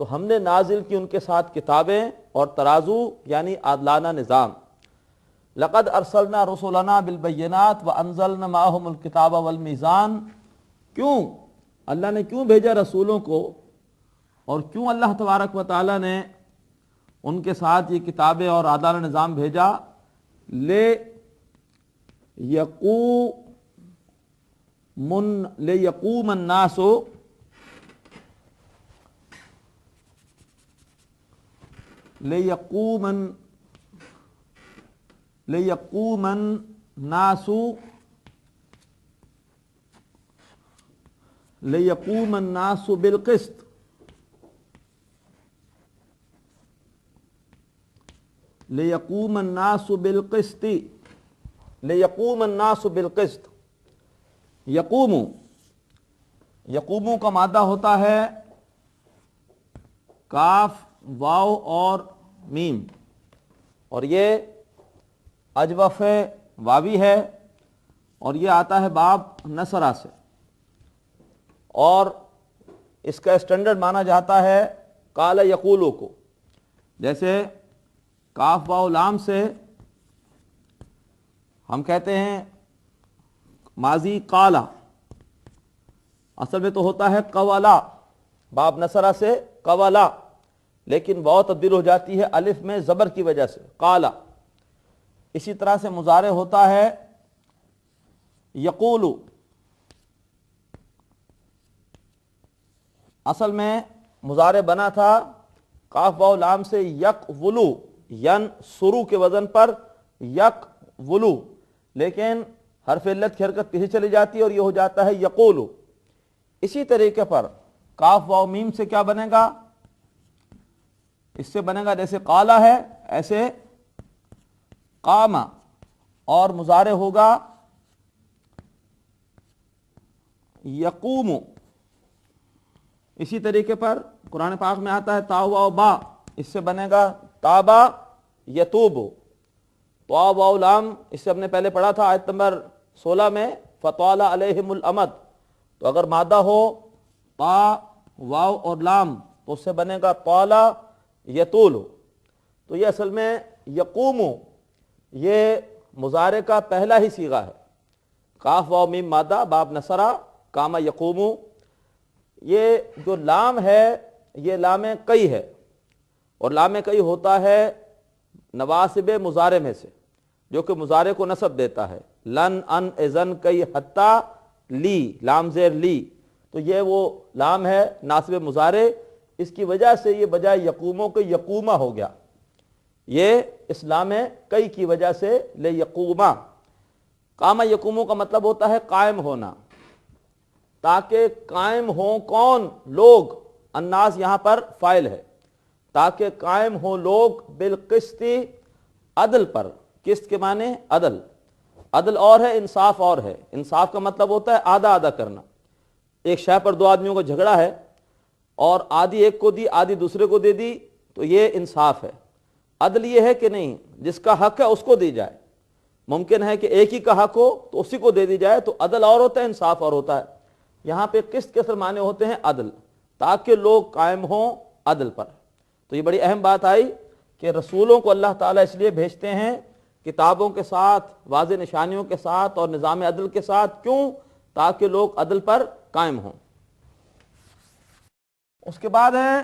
تو ہم نے نازل کی ان کے ساتھ کتابیں اور ترازو یعنی عادلانہ نظام. لقد ارسلنا رسلنا بالبینات وانزلنا معهم الکتاب والمیزان. کیوں اللہ نے کیوں بھیجا رسولوں کو، اور کیوں اللہ تبارک و تعالی نے ان کے ساتھ یہ کتابیں اور عادلانہ نظام بھیجا؟ لیقوم الناس لیقوم الناس لیقوم الناس بالقسط. لیقوم الناس بالقسط. لیقوم الناس بالقسط. یقوم کا مادہ ہوتا ہے کاف، واو اور میم، اور یہ اجوف واوی ہے، اور یہ آتا ہے باب نصرہ سے، اور اس کا اسٹینڈرڈ مانا جاتا ہے قال یقولو کو. جیسے کاف واو لام سے ہم کہتے ہیں ماضی قالا، اصل میں تو ہوتا ہے قولا، باب نصرہ سے قولا، لیکن واو تبدیل ہو جاتی ہے الف میں زبر کی وجہ سے قالا. اسی طرح سے مضارع ہوتا ہے یقولو، اصل میں مضارع بنا تھا کاف واو لام سے یقولو، ینصرو کے وزن پر یقولو، لیکن حرف علت کی حرکت پیچھے چلی جاتی ہے اور یہ ہو جاتا ہے یقولو. اسی طریقے پر کاف واو میم سے کیا بنے گا؟ اس سے بنے گا جیسے قالا ہے ایسے قاما، اور مضارع ہوگا یقوم. اسی طریقے پر قرآن پاک میں آتا ہے تا واو با، اس سے بنے گا تابا یتوب. طا واو لام، اس سے ہم نے پہلے پڑھا تھا آیت نمبر 16 میں فطال علیہم الامد، تو اگر مادہ ہو طا واو اور لام تو اس سے بنے گا طالا یطول. تو یہ اصل میں یقوم یہ مضارع کا پہلا ہی صیغہ ہے. کاف واو میم مادہ باب نصرہ کاما یقوم. یہ جو لام ہے یہ لام کئی ہے، اور لام کئی ہوتا ہے نواسب مضارع میں سے، جو کہ مضارع کو نصب دیتا ہے. لن ان اذن کئی حتی لی، لام زیر لی، تو یہ وہ لام ہے ناصب مضارع. اس کی وجہ سے یہ بجائے یقوموں کے یقومہ ہو گیا، یہ اسلام کئی کی وجہ سے لے یقومہ. قامہ یقوموں کا مطلب ہوتا ہے قائم ہونا، تاکہ قائم ہوں کون؟ لوگ. الناس یہاں پر فاعل ہے، تاکہ قائم ہوں لوگ بالقسط، عدل پر. قسط کے معنی عدل، عدل اور ہے انصاف اور ہے. انصاف کا مطلب ہوتا ہے آدھا آدھا کرنا. ایک شے پر دو آدمیوں کا جھگڑا ہے اور آدھی ایک کو دی آدھی دوسرے کو دے دی، تو یہ انصاف ہے. عدل یہ ہے کہ نہیں جس کا حق ہے اس کو دی جائے. ممکن ہے کہ ایک ہی کا حق ہو تو اسی کو دے دی جائے، تو عدل اور ہوتا ہے انصاف اور ہوتا ہے. یہاں پہ قسط کے اصل معنی ہوتے ہیں عدل، تاکہ لوگ قائم ہوں عدل پر. تو یہ بڑی اہم بات آئی کہ رسولوں کو اللہ تعالیٰ اس لیے بھیجتے ہیں کتابوں کے ساتھ، واضح نشانیوں کے ساتھ اور نظام عدل کے ساتھ. کیوں؟ تاکہ لوگ عدل پر قائم ہوں. اس کے بعد ہے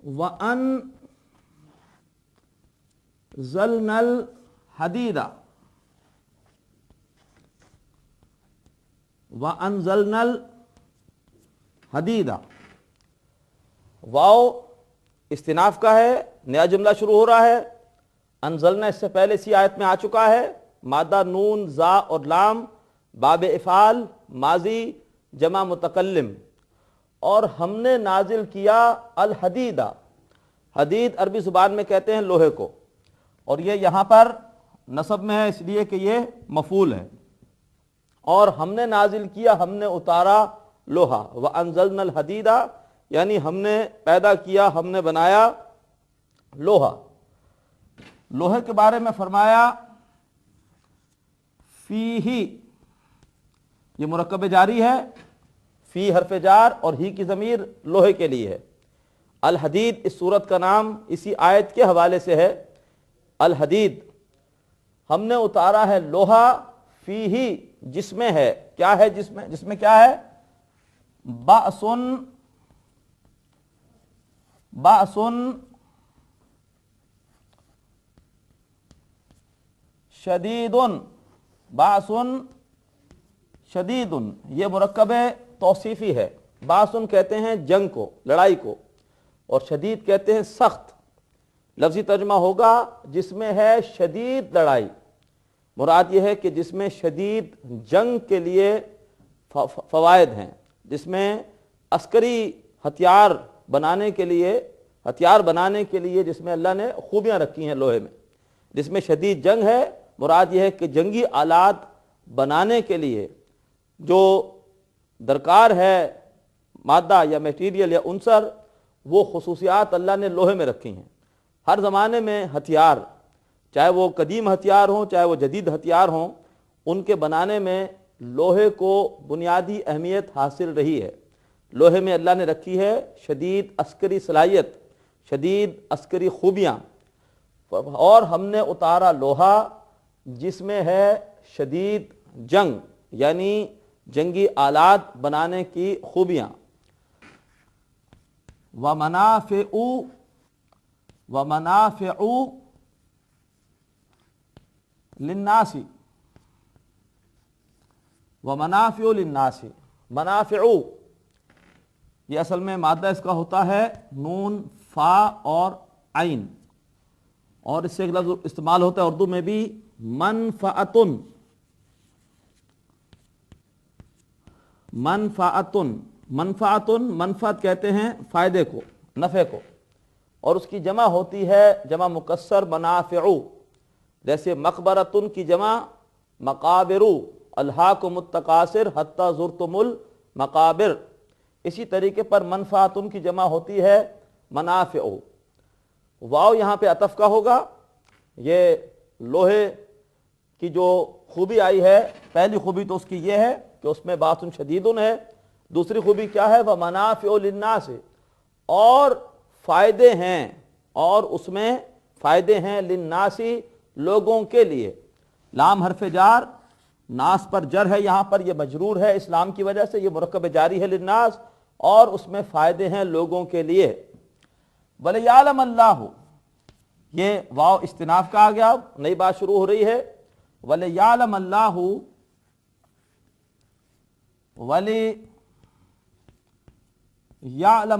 وَأَنزَلْنَا الْحَدِيدَ. وَأَنزَلْنَا الْحَدِيدَ، واو استناف کا ہے، نیا جملہ شروع ہو رہا ہے. انزلنا اس سے پہلے اسی آیت میں آ چکا ہے. مادہ نون زا اور لام باب افعال ماضی جمع متکلم. اور ہم نے نازل کیا الحدیدہ. حدید عربی زبان میں کہتے ہیں لوہے کو، اور یہ یہاں پر نصب میں ہے اس لیے کہ یہ مفعول ہے. اور ہم نے نازل کیا، ہم نے اتارا لوہا. وَأَنزَلْنَا الْحَدِيدَ یعنی ہم نے پیدا کیا، ہم نے بنایا لوہا. لوہے کے بارے میں فرمایا فیہ، یہ مرکب جاری ہے. فی حرف جار اور ہی کی ضمیر لوہے کے لیے ہے۔ الحدید اس سورت کا نام اسی آیت کے حوالے سے ہے۔ الحدید ہم نے اتارا ہے لوہا، فی ہی جس میں ہے، کیا ہے جس میں کیا ہے؟ بأسن شدیدن، بأسن شدیدن یہ مرکب توصیفی ہے۔ بأسن کہتے ہیں جنگ کو، لڑائی کو، اور شدید کہتے ہیں سخت۔ لفظی ترجمہ ہوگا جس میں ہے شدید لڑائی، مراد یہ ہے کہ جس میں شدید جنگ کے لیے فوائد ہیں، جس میں عسکری ہتھیار بنانے کے لیے جس میں اللہ نے خوبیاں رکھی ہیں لوہے میں، جس میں شدید جنگ ہے، مراد یہ ہے کہ جنگی آلات بنانے کے لیے جو درکار ہے مادہ یا میٹیریل یا عنصر، وہ خصوصیات اللہ نے لوہے میں رکھی ہیں۔ ہر زمانے میں ہتھیار، چاہے وہ قدیم ہتھیار ہوں چاہے وہ جدید ہتھیار ہوں، ان کے بنانے میں لوہے کو بنیادی اہمیت حاصل رہی ہے۔ لوہے میں اللہ نے رکھی ہے شدید عسکری صلاحیت، شدید عسکری خوبیاں، اور ہم نے اتارا لوہا جس میں ہے شدید جنگ، یعنی جنگی آلات بنانے کی خوبیاں۔ وَمَنَافِعُ لِلنَّاسِ، وَمَنَافِعُ لِلنَّاسِ، منافع یہ اصل میں مادہ اس کا ہوتا ہے نون، فا اور عین، اور اس سے ایک لفظ استعمال ہوتا ہے اردو میں بھی منفعتن، منفعت کہتے ہیں فائدے کو، نفع کو، اور اس کی جمع ہوتی ہے جمع مکسر منافع، جیسے مقبرتن کی جمع مقابر، الہاکم التکاثر حتی زرتم المقابر۔ اسی طریقے پر منفعتن کی جمع ہوتی ہے منافع۔ واو یہاں پہ عطف کا ہوگا۔ یہ لوہے کی جو خوبی آئی ہے، پہلی خوبی تو اس کی یہ ہے کہ اس میں بأس شدید ہے، دوسری خوبی کیا ہے؟ وَمَنَافِعُ لِلنَّاسِ، اور فائدے ہیں، اور اس میں فائدے ہیں للناس لوگوں کے لیے۔ لام حرف جار، ناس پر جر ہے، یہاں پر یہ مجرور ہے اسلام کی وجہ سے، یہ مرکب جاری ہے للناس، اور اس میں فائدے ہیں لوگوں کے لیے۔ وَلِيَعْلَمَ اللَّهُ، یہ واو استناف کا آ گیا، اب نئی بات شروع ہو رہی ہے۔ وَلِيَعْلَمَ اللَّهُ، وَلِيَعْلَمَ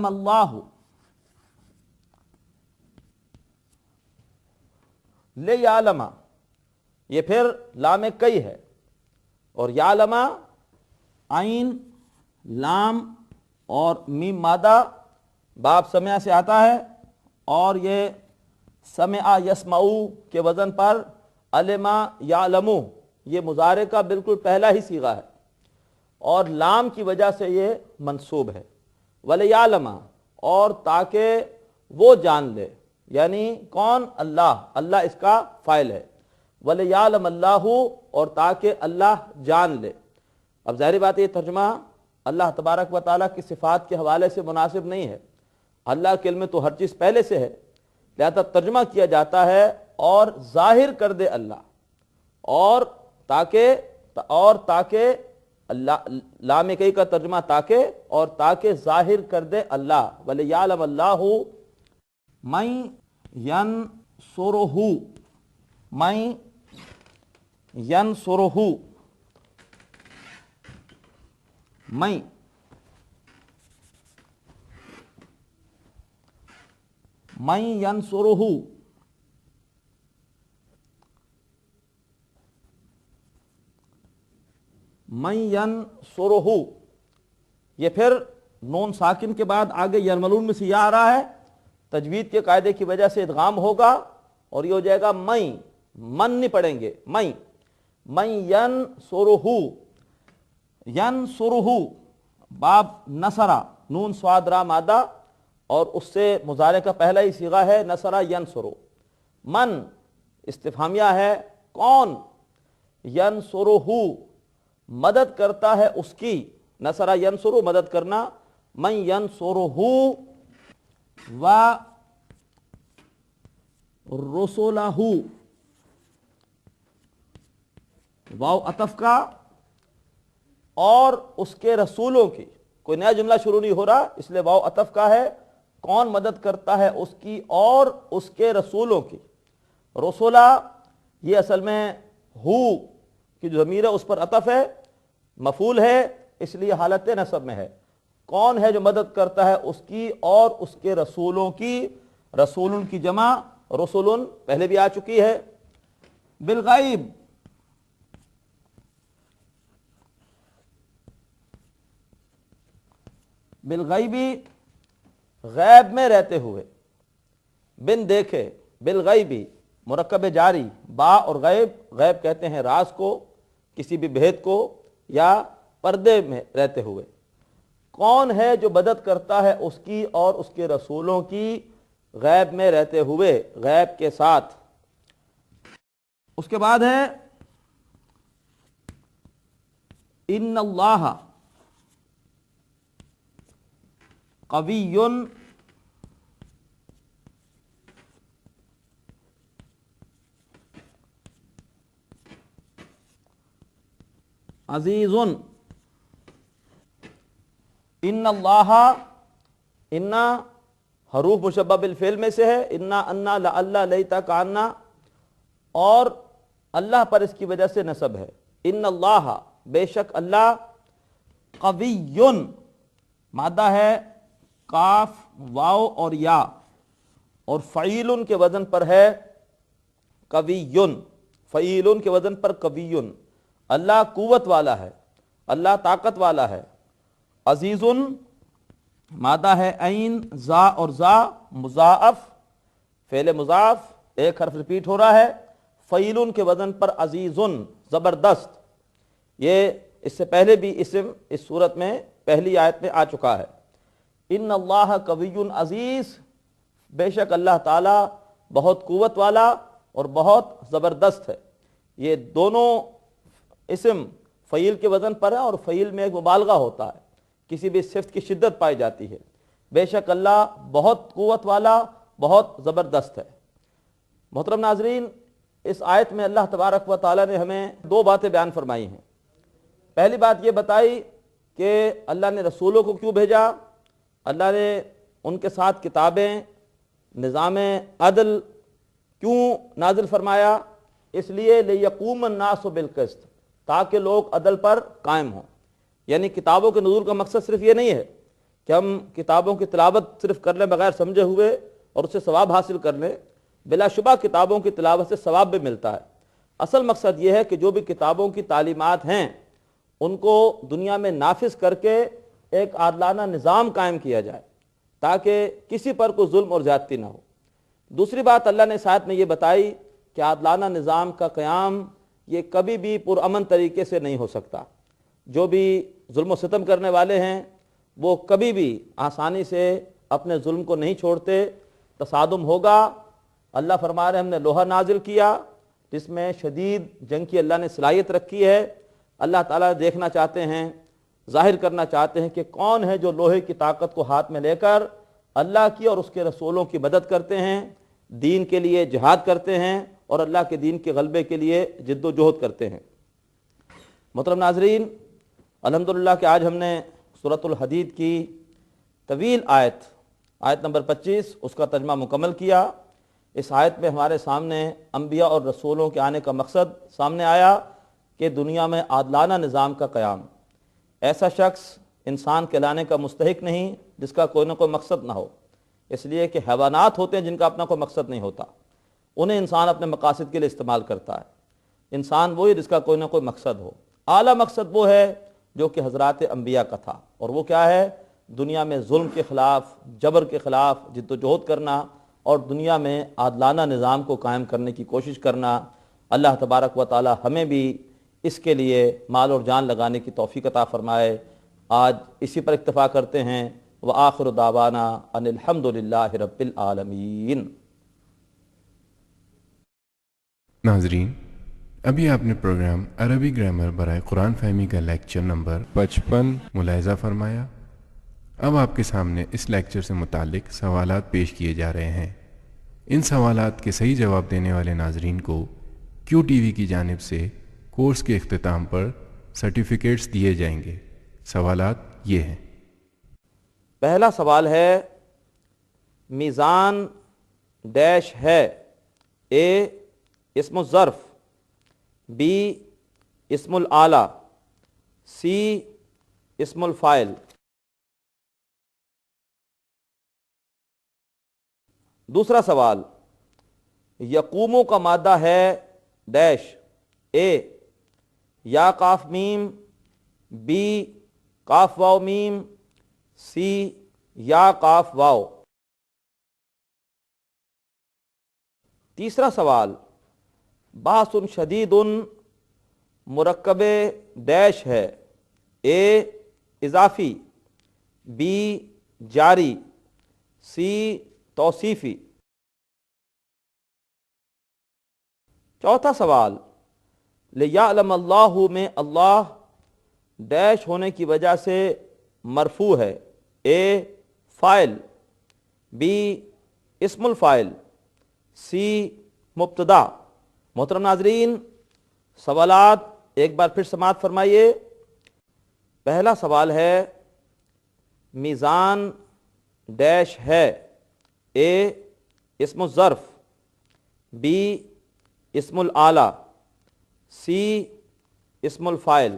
اللَّهُ، لِيَعْلَمَ یہ پھر لام کئی ہے، اور یعلم عین لام اور میم مادہ باب سمع سے آتا ہے، اور یہ سمع یسمعو کے وزن پر علم یعلم، یہ مضارع کا بالکل پہلا ہی صیغہ ہے، اور لام کی وجہ سے یہ منصوب ہے۔ وَلِيَعْلَمَ، اور تاکہ وہ جان لے، یعنی کون؟ اللہ، اللہ اس کا فاعل ہے۔ وَلِيَعْلَمَ اللَّهُ، اور تاکہ اللہ جان لے۔ اب ظاہری بات یہ ترجمہ اللہ تبارک و تعالیٰ کی صفات کے حوالے سے مناسب نہیں ہے، اللہ کے علم میں تو ہر چیز پہلے سے ہے، لہذا ترجمہ کیا جاتا ہے اور ظاہر کر دے اللہ، اور تاکہ اللہ، لام کئی کا ترجمہ تاکہ، اور تاکہ ظاہر کر دے اللہ۔ وَلِيَعْلَمَ اللَّهُ مَن يَنْصُرُهُ، مَن يَنْصُرُهُ، من ينصره، من ينصره، یہ پھر نون ساکن کے بعد آگے یرملون میں سے یا آ رہا ہے، تجوید کے قاعدے کی وجہ سے ادغام ہوگا اور یہ ہو جائے گا من نہیں پڑھیں گے، من ينصره، ینصرہ باب نصرہ، نون صاد را مادہ، اور اس سے مضارع کا پہلا ہی صیغہ ہے نصرہ ینصرو۔ من استفہامیہ ہے، کون؟ ینصرہ مدد کرتا ہے اس کی، نصرہ ینصرو مدد کرنا، من ینصرہ و رسولہ، واو عطف کا اور اس کے رسولوں کی، کوئی نیا جملہ شروع نہیں ہو رہا اس لیے واو عطف کا ہے، کون مدد کرتا ہے اس کی اور اس کے رسولوں کی۔ رسولہ یہ اصل میں ہو کی جو ضمیر ہے اس پر عطف ہے، مفعول ہے، اس لیے حالت نصب میں ہے۔ کون ہے جو مدد کرتا ہے اس کی اور اس کے رسولوں کی، رسول کی جمع رسول پہلے بھی آ چکی ہے۔ بالغیب، بالغیبی غیب میں رہتے ہوئے، بن دیکھے، بالغیبی مرکب جاری، با اور غیب، غیب کہتے ہیں راز کو، کسی بھی بھید کو، یا پردے میں رہتے ہوئے۔ کون ہے جو مدد کرتا ہے اس کی اور اس کے رسولوں کی غیب میں رہتے ہوئے، غیب کے ساتھ۔ اس کے بعد ہے ان اللہ قوی عزیز۔ ان اللہ، ان حروف مشبہ بالفعل میں سے ہے، انا انا لعلہ لیتا کانا، اور اللہ پر اس کی وجہ سے نصب ہے۔ ان اللہ بے شک اللہ، قوی مادہ ہے کاف واو اور یا، اور فعیل کے وزن پر ہے قوی، فعیل کے وزن پر قوی۔ اللہ قوت والا ہے، اللہ طاقت والا ہے۔ عزیز مادہ ہے عین زا اور زا مضاعف، فعل مضاعف ایک حرف ریپیٹ ہو رہا ہے، فعیل کے وزن پر عزیز زبردست۔ یہ اس سے پہلے بھی اسم اس صورت میں پہلی آیت میں آ چکا ہے۔ ان اللہ قوی عزیز، بے شک اللہ تعالی بہت قوت والا اور بہت زبردست ہے۔ یہ دونوں اسم فعیل کے وزن پر ہے، اور فعیل میں ایک مبالغہ ہوتا ہے، کسی بھی صفت کی شدت پائی جاتی ہے۔ بے شک اللہ بہت قوت والا، بہت زبردست ہے۔ محترم ناظرین، اس آیت میں اللہ تبارک و تعالی نے ہمیں دو باتیں بیان فرمائی ہیں۔ پہلی بات یہ بتائی کہ اللہ نے رسولوں کو کیوں بھیجا، اللہ نے ان کے ساتھ کتابیں، نظام عدل کیوں نازل فرمایا، اس لیے لِیَقُومَ النَّاسُ بِالْقِسْطِ، تاکہ لوگ عدل پر قائم ہوں۔ یعنی کتابوں کے نزول کا مقصد صرف یہ نہیں ہے کہ ہم کتابوں کی تلاوت صرف کر لیں بغیر سمجھے ہوئے اور اس سے ثواب حاصل کر لیں، بلا شبہ کتابوں کی تلاوت سے ثواب بھی ملتا ہے۔ اصل مقصد یہ ہے کہ جو بھی کتابوں کی تعلیمات ہیں ان کو دنیا میں نافذ کر کے ایک عادلانہ نظام قائم کیا جائے، تاکہ کسی پر کوئی ظلم اور زیادتی نہ ہو۔ دوسری بات اللہ نے اس آیت میں یہ بتائی کہ عادلانہ نظام کا قیام یہ کبھی بھی پرامن طریقے سے نہیں ہو سکتا۔ جو بھی ظلم و ستم کرنے والے ہیں وہ کبھی بھی آسانی سے اپنے ظلم کو نہیں چھوڑتے، تصادم ہوگا۔ اللہ فرما رہے ہم نے لوہا نازل کیا جس میں شدید جنگ کی اللہ نے صلاحیت رکھی ہے۔ اللہ تعالیٰ دیکھنا چاہتے ہیں، ظاہر کرنا چاہتے ہیں کہ کون ہے جو لوہے کی طاقت کو ہاتھ میں لے کر اللہ کی اور اس کے رسولوں کی مدد کرتے ہیں، دین کے لیے جہاد کرتے ہیں اور اللہ کے دین کے غلبے کے لیے جد و جہد کرتے ہیں۔ محترم ناظرین، الحمدللہ کہ آج ہم نے سورۃ الحدید کی طویل آیت نمبر 25 اس کا ترجمہ مکمل کیا۔ اس آیت میں ہمارے سامنے انبیاء اور رسولوں کے آنے کا مقصد سامنے آیا کہ دنیا میں عادلانہ نظام کا قیام۔ ایسا شخص انسان کہلانے کا مستحق نہیں جس کا کوئی نہ کوئی مقصد نہ ہو، اس لیے کہ حیوانات ہوتے ہیں جن کا اپنا کوئی مقصد نہیں ہوتا، انہیں انسان اپنے مقاصد کے لیے استعمال کرتا ہے۔ انسان وہی جس کا کوئی نہ کوئی مقصد ہو۔ اعلیٰ مقصد وہ ہے جو کہ حضرات انبیاء کا تھا، اور وہ کیا ہے؟ دنیا میں ظلم کے خلاف، جبر کے خلاف جد و جہد کرنا اور دنیا میں عادلانہ نظام کو قائم کرنے کی کوشش کرنا۔ اللہ تبارک و تعالی ہمیں بھی اس کے لیے مال اور جان لگانے کی توفیق عطا فرمائے۔ آج اسی پر اکتفا کرتے ہیں۔ وآخر دعوانا ان الحمد للہ رب العالمین۔ ناظرین، ابھی آپ نے پروگرام عربی گرامر برائے قرآن فہمی کا لیکچر نمبر 55 ملاحظہ فرمایا۔ اب آپ کے سامنے اس لیکچر سے متعلق سوالات پیش کیے جا رہے ہیں۔ ان سوالات کے صحیح جواب دینے والے ناظرین کو کیو ٹی وی کی جانب سے کورس کے اختتام پر سرٹیفکیٹس دیے جائیں گے۔ سوالات یہ ہیں۔ پہلا سوال ہے میزان ڈیش ہے؟ اے اسم الظرف، بی اسم الآلہ، سی اسم الفاعل۔ دوسرا سوال، یقومو کا مادہ ہے ڈیش؟ اے یا قاف میم، بی قاف واو میم، سی یا قاف واو۔ تیسرا سوال، بحث شدید مرکب ڈیش ہے؟ اے اضافی، بی جاری، سی توصیفی۔ چوتھا سوال، لیعلم اللہ میں اللہ ڈیش ہونے کی وجہ سے مرفوع ہے؟ اے فاعل، بی اسم الفاعل، سی مبتدا۔ محترم ناظرین، سوالات ایک بار پھر سماعت فرمائیے۔ پہلا سوال ہے میزان ڈیش ہے؟ اے اسم الظرف، بی اسم الآلہ، سی اسم الفاعل۔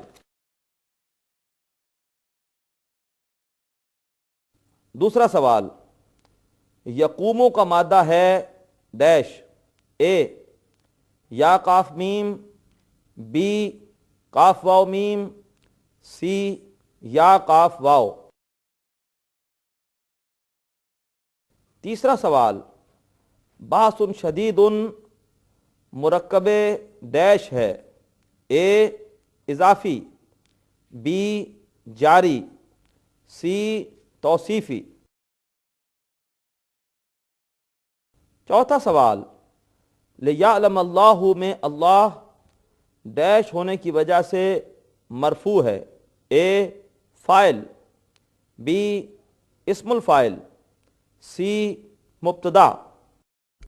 دوسرا سوال، یقومو کا مادہ ہے ڈیش؟ اے یا قاف میم، بی قاف واو میم، سی یا قاف واو۔ تیسرا سوال، بحث شدید مرکب ڈیش ہے؟ اے اضافی، بی جاری، سی توصیفی۔ چوتھا سوال، لیعلم اللہ میں اللہ ڈیش ہونے کی وجہ سے مرفوع ہے؟ اے فاعل، بی اسم الفاعل، سی مبتدا۔